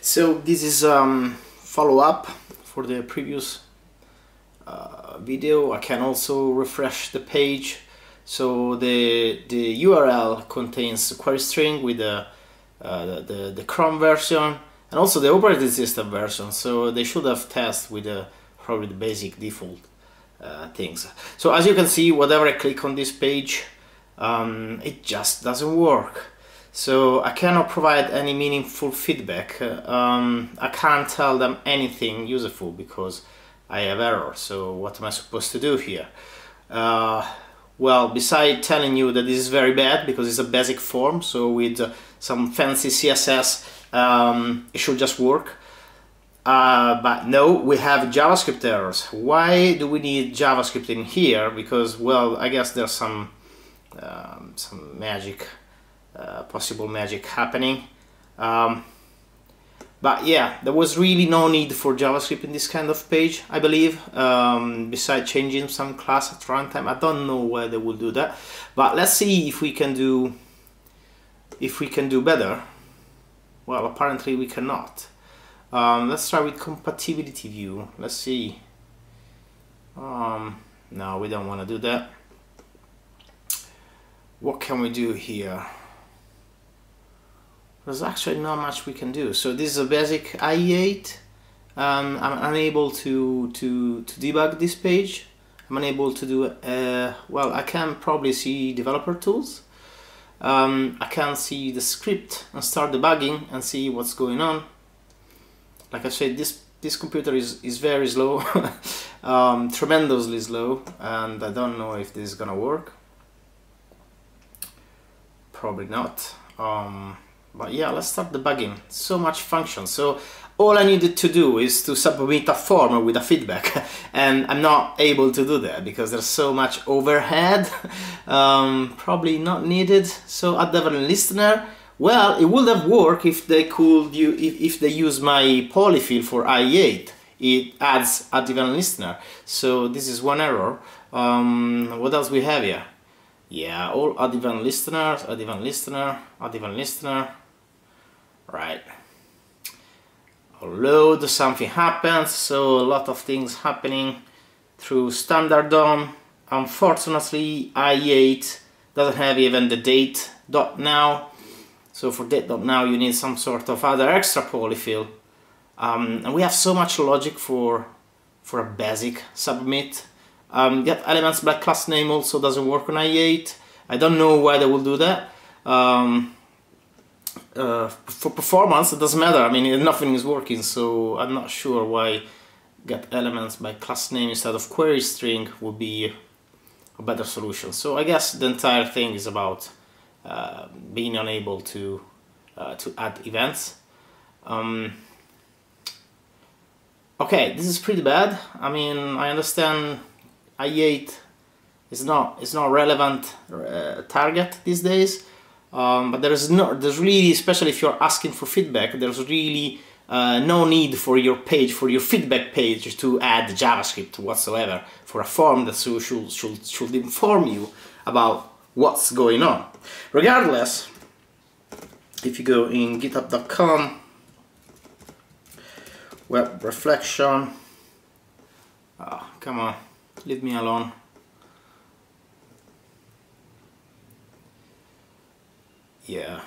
So this is follow-up for the previous video. I can also refresh the page. So the URL contains a query string with the Chrome version and also the operating system version. So they should have tested with probably the basic default things. So as you can see, whatever I click on this page, it just doesn't work. So I cannot provide any meaningful feedback. I can't tell them anything useful because I have error. So what am I supposed to do here? Well, besides telling you that this is very bad because it's a basic form, so with some fancy CSS it should just work. But no, we have JavaScript errors. Why do we need JavaScript in here? Because, well, I guess there's some magic, possible magic happening. But yeah, there was really no need for JavaScript in this kind of page, I believe, besides changing some class at runtime. I don't know why they will do that, but let's see if we can do better. Well, apparently we cannot. Let's try with compatibility view. Let's see. No, we don't want to do that. What can we do here? There's actually not much we can do. So this is a basic IE8. I'm unable to debug this page. I'm unable to do well, I can probably see developer tools. I can see the script and start debugging and see what's going on. Like I said, this computer is very slow, tremendously slow, and I don't know if this is gonna work. Probably not. But yeah, let's start debugging. So much function. So all I needed to do is to submit a form with a feedback, and I'm not able to do that because there's so much overhead. Probably not needed. So add event listener. Well, it would have worked if they could if they use my polyfill for IE8. It adds add event listener. So this is one error. What else we have here? Yeah, all add event listeners, add event listener, add event listener. Right. Load, something happens, so a lot of things happening through standard DOM. Unfortunately, IE8 doesn't have even the date.now. So for date.now you need some sort of other extra polyfill. And we have so much logic for a basic submit. Get elements by class name also doesn't work on IE8. I don't know why they will do that. For performance, it doesn't matter. I mean, nothing is working, so I'm not sure why get elements by class name instead of query string would be a better solution. So I guess the entire thing is about being unable to add events. Okay, this is pretty bad. I mean, I understand IE8 is not relevant target these days, but there's really, especially if you're asking for feedback, there's really no need for your page, for your feedback page, to add JavaScript whatsoever for a form that should inform you about what's going on. Regardless, if you go in github.com, web reflection, oh, come on, leave me alone. Yeah.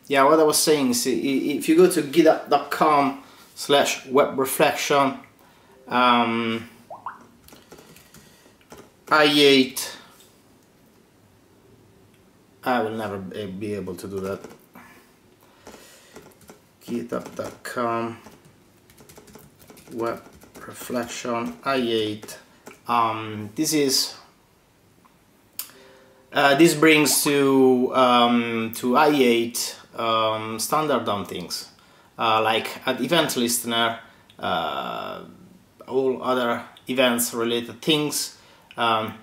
Yeah, what I was saying is, if you go to github.com/webreflection, IE8, I will never be able to do that. github.com web reflection IE8. This brings to IE8 standard DOM things like add event listener, all other events related things, and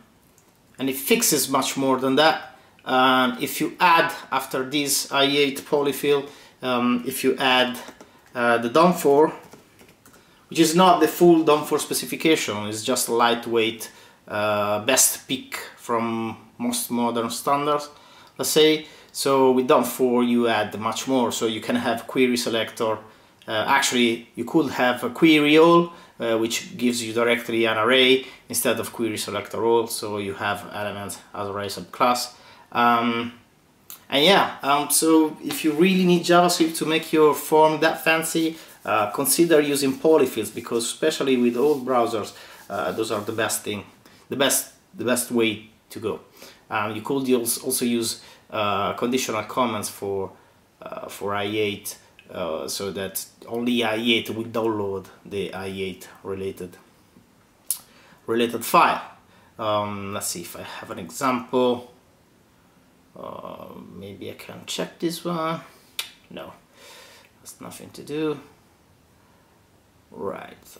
it fixes much more than that. If you add after this IE8 polyfill, if you add the DOM4, which is not the full DOM4 specification, it's just a lightweight best pick from most modern standards. let's say. So with DOM4 you add much more, so you can have query selector. Actually, you could have a query all, which gives you directly an array instead of query selector all, so you have elements as array subclass. And yeah, so if you really need JavaScript to make your form that fancy, consider using Polyfills, because especially with old browsers, those are the best thing, the best way to go. You could also use conditional comments for IE8, so that only IE8 will download the IE8 related file. Let's see if I have an example. Maybe I can check this one. No, that's nothing to do. Right.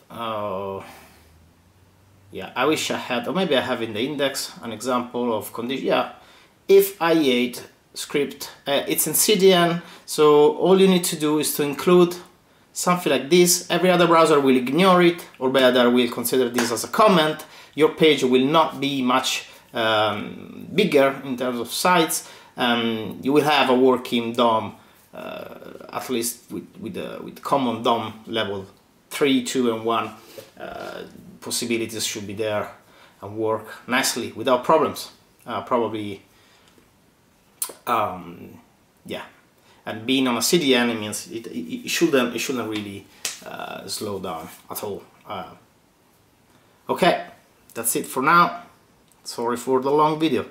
Yeah, I wish I had, or maybe I have in the index an example of condition. Yeah, if IE8 script, it's in CDN, so all you need to do is to include something like this. Every other browser will ignore it, or better, will consider this as a comment. Your page will not be much bigger in terms of size. You will have a working DOM, at least with common DOM level 3, 2, and 1. Possibilities should be there and work nicely without problems. Probably, yeah. And being on a CDN means it shouldn't really slow down at all. Okay, that's it for now. Sorry for the long video.